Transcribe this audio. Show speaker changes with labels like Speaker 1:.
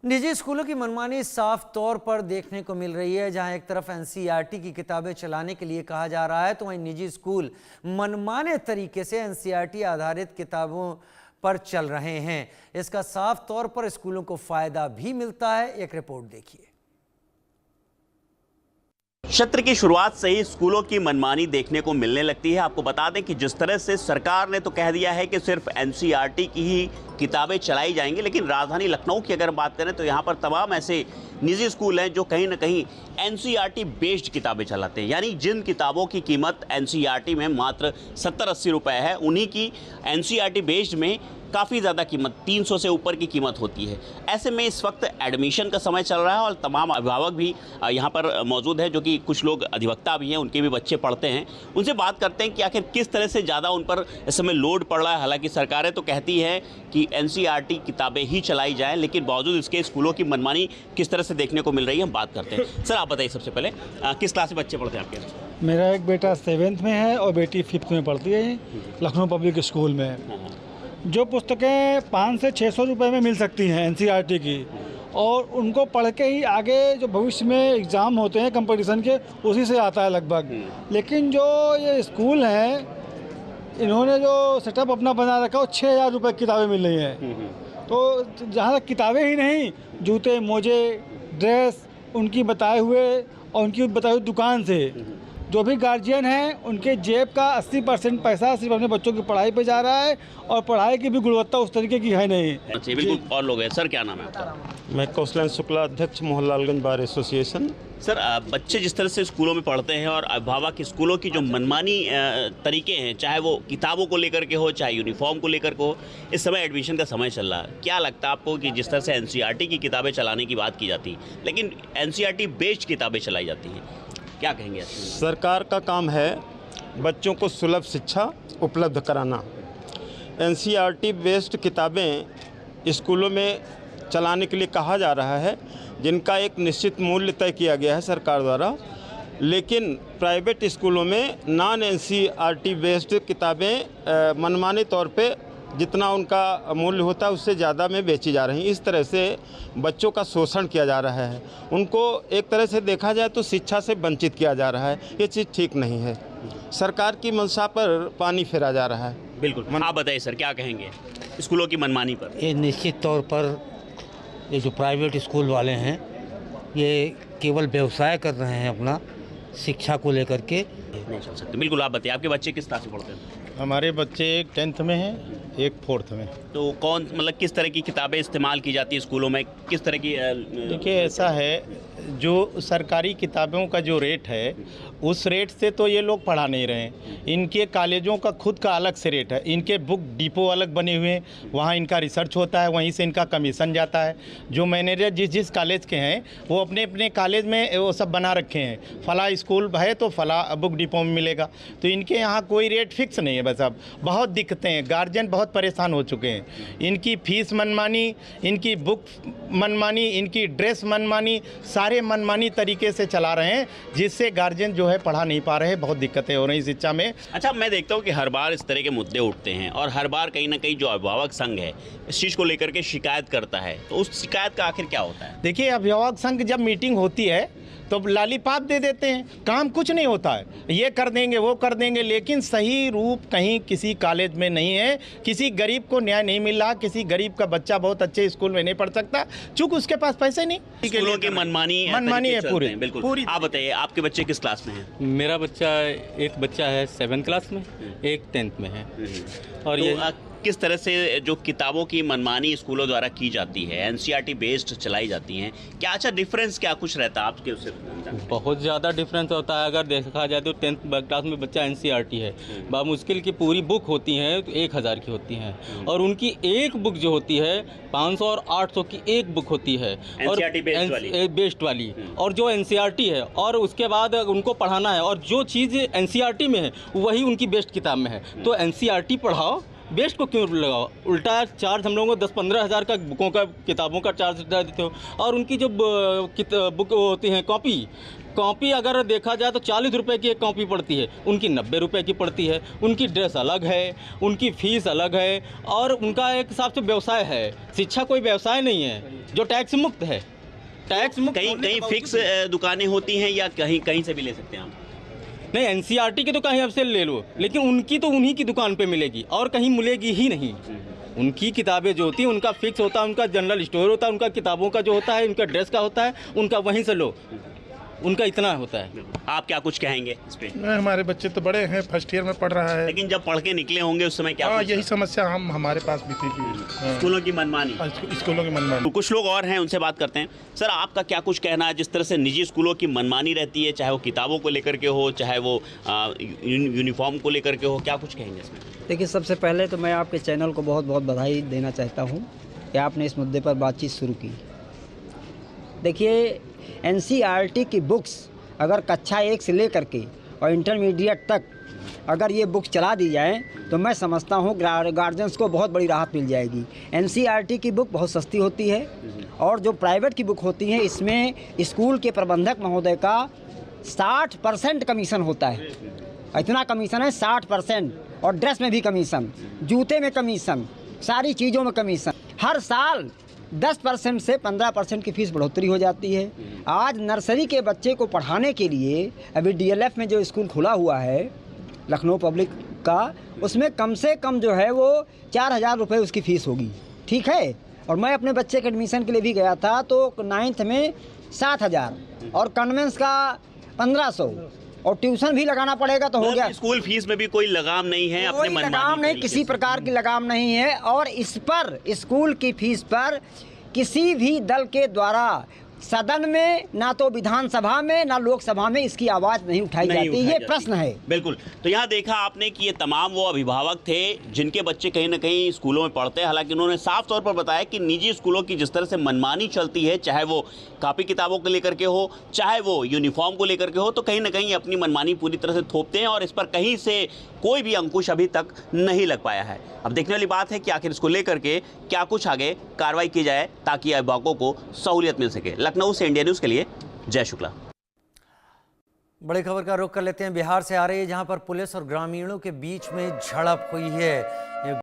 Speaker 1: निजी स्कूलों की मनमानी साफ तौर पर देखने को मिल रही है। जहां एक तरफ एनसीईआरटी की किताबें चलाने के लिए कहा जा रहा है, तो वहीं निजी स्कूल मनमाने तरीके से एनसीईआरटी आधारित किताबों पर चल रहे हैं। इसका साफ तौर पर स्कूलों को फायदा भी मिलता है। एक रिपोर्ट देखिए।
Speaker 2: सत्र की शुरुआत से ही स्कूलों की मनमानी देखने को मिलने लगती है। आपको बता दें कि जिस तरह से सरकार ने तो कह दिया है कि सिर्फ एनसीईआरटी की ही किताबें चलाई जाएंगी, लेकिन राजधानी लखनऊ की अगर बात करें तो यहाँ पर तमाम ऐसे निजी स्कूल हैं जो कहीं ना कहीं एनसीईआरटी बेस्ड किताबें चलाते हैं। यानी जिन किताबों की कीमत एनसीईआरटी में मात्र 70-80 रुपए है, उन्हीं की एनसीईआरटी बेस्ड में काफ़ी ज़्यादा कीमत 300 से ऊपर की कीमत होती है। ऐसे में इस वक्त एडमिशन का समय चल रहा है और तमाम अभिभावक भी यहाँ पर मौजूद है, जो कि कुछ लोग अधिवक्ता भी हैं, उनके भी बच्चे पढ़ते हैं। उनसे बात करते हैं कि आखिर किस तरह से ज़्यादा उन पर इस समय लोड पड़ रहा है। हालांकि सरकारें तो कहती हैं कि एनसीईआरटी किताबें ही चलाई जाएँ, लेकिन बावजूद इसके स्कूलों की मनमानी किस तरह से देखने को मिल रही है, हम बात करते हैं। सर, आप बताइए सबसे पहले किस क्लास में बच्चे पढ़ते हैं आपके?
Speaker 3: मेरा एक बेटा 7th में है और बेटी 5th में पढ़ती है, लखनऊ पब्लिक स्कूल में। जो पुस्तकें 500 से 600 रुपए में मिल सकती हैं एनसीईआरटी की, और उनको पढ़ के ही आगे जो भविष्य में एग्ज़ाम होते हैं कंपटीशन के, उसी से आता है लगभग। लेकिन जो ये स्कूल हैं, इन्होंने जो सेटअप अपना बना रखा है, वो 6000 रुपये की किताबें मिल रही हैं। तो जहाँ तक किताबें ही नहीं, जूते, मोजे, ड्रेस उनकी बताए हुए और उनकी बताई हुई दुकान से जो भी गार्जियन हैं, उनके जेब का 80% पैसा सिर्फ अपने बच्चों की पढ़ाई पे जा रहा है, और पढ़ाई की भी गुणवत्ता उस तरीके की है नहीं।
Speaker 2: अच्छा, बिल्कुल। और लोग हैं। सर, क्या नाम है आपका?
Speaker 4: मैं कौशलन शुक्ला, अध्यक्ष मोहनलालगंज बार एसोसिएशन।
Speaker 2: सर, बच्चे जिस तरह से स्कूलों में पढ़ते हैं और अभिभावक स्कूलों की जो मनमानी तरीके हैं, चाहे वो किताबों को लेकर के हो, चाहे यूनिफॉर्म को लेकर के हो, इस समय एडमिशन का समय चल रहा है। क्या लगता है आपको कि जिस तरह से एनसीईआरटी की किताबें चलाने की बात की जाती है, लेकिन एनसीईआरटी बेस्ड किताबें चलाई जाती हैं, क्या कहेंगे?
Speaker 4: सरकार का काम है बच्चों को सुलभ शिक्षा उपलब्ध कराना। एनसीईआरटी बेस्ड किताबें स्कूलों में चलाने के लिए कहा जा रहा है, जिनका एक निश्चित मूल्य तय किया गया है सरकार द्वारा। लेकिन प्राइवेट स्कूलों में नॉन एनसीईआरटी बेस्ड किताबें मनमाने तौर पे जितना उनका मूल्य होता है उससे ज़्यादा में बेची जा रही हैं। इस तरह से बच्चों का शोषण किया जा रहा है, उनको एक तरह से देखा जाए तो शिक्षा से वंचित किया जा रहा है। ये चीज़ ठीक नहीं है। सरकार की मंशा पर पानी फेरा जा रहा है।
Speaker 2: बिल्कुल। आप बताइए सर, क्या कहेंगे स्कूलों की मनमानी पर?
Speaker 5: ये निश्चित तौर पर ये जो प्राइवेट स्कूल वाले हैं, ये केवल व्यवसाय कर रहे हैं अपना, शिक्षा को लेकर के
Speaker 2: नहीं चल सकते। बिल्कुल। आप बताइए, आपके बच्चे किस क्लास में पढ़ते हैं?
Speaker 4: हमारे बच्चे एक 10th में हैं, एक 4th में।
Speaker 2: तो कौन, मतलब किस तरह की किताबें इस्तेमाल की जाती है स्कूलों में, किस तरह की?
Speaker 6: देखिए, ऐसा है, जो सरकारी किताबों का जो रेट है, उस रेट से तो ये लोग पढ़ा नहीं रहे हैं। इनके कॉलेजों का खुद का अलग से रेट है। इनके बुक डिपो अलग बने हुए हैं, वहाँ इनका रिसर्च होता है, वहीं से इनका कमीशन जाता है। जो मैनेजर जिस जिस कॉलेज के हैं, वो अपने अपने कॉलेज में वो सब बना रखे हैं। फला स्कूल है तो फला बुक डिपो में मिलेगा। तो इनके यहाँ कोई रेट फिक्स नहीं है। बस अब बहुत दिक्कतें हैं, गार्जियन बहुत परेशान हो चुके हैं। इनकी फीस मनमानी, इनकी बुक मनमानी, इनकी ड्रेस मनमानी, सारे मनमानी तरीके से चला रहे हैं, जिससे गार्जियन जो है पढ़ा नहीं पा रहे हैं। बहुत दिक्कतें हो रही शिक्षा में।
Speaker 2: अच्छा, मैं देखता हूँ कि हर बार इस तरह के मुद्दे उठते हैं और हर बार कहीं ना कहीं जो अभिभावक संघ है इस चीज़ को लेकर के शिकायत करता है, तो उस शिकायत का आखिर क्या होता है?
Speaker 6: देखिए, अभिभावक संघ जब मीटिंग होती है तो लालीपाप दे देते हैं, काम कुछ नहीं होता है। ये कर देंगे, वो कर देंगे, लेकिन सही रूप कहीं किसी कॉलेज में नहीं है। किसी गरीब को न्याय नहीं मिल रहा। किसी गरीब का बच्चा बहुत अच्छे स्कूल में नहीं पढ़ सकता, चूंकि उसके पास पैसे नहीं।
Speaker 2: स्कूलों की मनमानी
Speaker 6: है पूरी।
Speaker 2: बिल्कुल। आप बताइए, आपके बच्चे किस क्लास में हैं?
Speaker 7: मेरा बच्चा, एक बच्चा है 7th क्लास में, एक 10th में है। और
Speaker 2: तो
Speaker 7: ये
Speaker 2: किस तरह से जो किताबों की मनमानी स्कूलों द्वारा की जाती है, एनसीईआरटी बेस्ड चलाई जाती हैं, क्या अच्छा डिफरेंस क्या कुछ रहता है आपके उससे?
Speaker 7: बहुत ज़्यादा डिफरेंस होता है। अगर देखा जाए तो 10th क्लास में बच्चा एनसीईआरटी है, बामुश्किल की पूरी बुक होती हैं तो 1000 की होती हैं, और उनकी एक बुक जो होती है 500 और 800 की एक बुक होती है, और बेस्ड वाली। और जो एनसीईआरटी है, और उसके बाद उनको पढ़ाना है, और जो चीज़ एनसीईआरटी में है वही उनकी बेस्ट किताब में है। तो एनसीईआरटी पढ़ाओ, बेस्ट को क्यों लगाओ? उल्टा चार्ज हम लोगों को 10-15 हज़ार का बुकों का, किताबों का चार्ज देते हो। और उनकी जो बुक होती हैं, कॉपी अगर देखा जाए तो 40 रुपए की एक कॉपी पड़ती है, उनकी 90 रुपए की पड़ती है। उनकी ड्रेस अलग है, उनकी फ़ीस अलग है, और उनका एक हिसाब से व्यवसाय है। शिक्षा कोई व्यवसाय नहीं है जो टैक्स मुक्त है। टैक्स मुक्त
Speaker 2: कहीं फिक्स दुकानें होती हैं या कहीं से भी ले सकते हैं हम?
Speaker 7: नहीं, एनसीईआरटी की तो कहीं अब से ले लो, लेकिन उनकी तो उन्हीं की दुकान पे मिलेगी और कहीं मिलेगी ही नहीं। उनकी किताबें जो होती हैं उनका फिक्स होता है, उनका जनरल स्टोर होता है, उनका किताबों का जो होता है, उनका ड्रेस का होता है, उनका वहीं से लो, उनका इतना होता है।
Speaker 2: आप क्या कुछ कहेंगे इस पे?
Speaker 8: हमारे बच्चे तो बड़े हैं, फर्स्ट ईयर में पढ़ रहा है।
Speaker 2: लेकिन जब पढ़ के निकले होंगे उस समय क्या
Speaker 8: हाँ,
Speaker 2: कुछ
Speaker 8: यही समस्या हमारे पास भी थी कि
Speaker 2: स्कूलों की मनमानी,
Speaker 8: स्कूलों की मनमानी।
Speaker 2: तो कुछ लोग और हैं, उनसे बात करते हैं। सर, आपका क्या कुछ कहना है जिस तरह से निजी स्कूलों की मनमानी रहती है, चाहे वो किताबों को लेकर के हो, चाहे वो यूनिफॉर्म को लेकर के हो, क्या कुछ कहेंगे इसमें?
Speaker 9: देखिए, सबसे पहले तो मैं आपके चैनल को बहुत बहुत बधाई देना चाहता हूँ कि आपने इस मुद्दे पर बातचीत शुरू की। देखिए, एनसीईआरटी की बुक्स अगर कक्षा 1 से लेकर के और इंटरमीडिएट तक अगर ये बुक्स चला दी जाए तो मैं समझता हूँ गार्जियंस को बहुत बड़ी राहत मिल जाएगी। एनसीईआरटी की बुक बहुत सस्ती होती है, और जो प्राइवेट की बुक होती हैं इसमें स्कूल के प्रबंधक महोदय का 60% कमीशन होता है। इतना कमीशन है 60%, और ड्रेस में भी कमीशन, जूते में कमीशन, सारी चीज़ों में कमीशन। हर साल 10% से 15% की फ़ीस बढ़ोतरी हो जाती है। आज नर्सरी के बच्चे को पढ़ाने के लिए अभी डीएलएफ में जो स्कूल खुला हुआ है लखनऊ पब्लिक का, उसमें कम से कम जो है वो 4,000 रुपये उसकी फ़ीस होगी। ठीक है, और मैं अपने बच्चे के एडमिशन के लिए भी गया था तो 9th में 7,000 और कन्वेंस का 1,500, और ट्यूशन भी लगाना पड़ेगा तो हो गया।
Speaker 2: स्कूल फीस में भी कोई लगाम नहीं है, अपने मनमानी
Speaker 9: लगाम नहीं, किसी प्रकार की लगाम नहीं है। और इस पर, स्कूल की फीस पर किसी भी दल के द्वारा सदन में, ना तो विधानसभा में, ना लोकसभा में इसकी आवाज़ नहीं उठाई जाती। ये प्रश्न है।
Speaker 2: बिल्कुल। तो यहाँ देखा आपने कि ये तमाम वो अभिभावक थे जिनके बच्चे कहीं ना कहीं स्कूलों में पढ़ते हैं। हालांकि उन्होंने साफ तौर पर बताया कि निजी स्कूलों की जिस तरह से मनमानी चलती है, चाहे वो कॉपी किताबों को लेकर के हो, चाहे वो यूनिफॉर्म को लेकर के हो, तो कहीं ना कहीं अपनी मनमानी पूरी तरह से थोपते हैं, और इस पर कहीं से कोई भी अंकुश अभी तक नहीं लग पाया है। अब देखने वाली बात है कि आखिर इसको लेकर के क्या कुछ आगे कार्रवाई की जाए ताकि अभिभावकों को सहूलियत मिल सके। लखनऊ से इंडिया न्यूज़ के लिए जय शुक्ला।
Speaker 1: बड़ी खबर का रुख कर लेते हैं। बिहार से आ रही है, जहां पर पुलिस और ग्रामीणों के बीच में झड़प हुई है।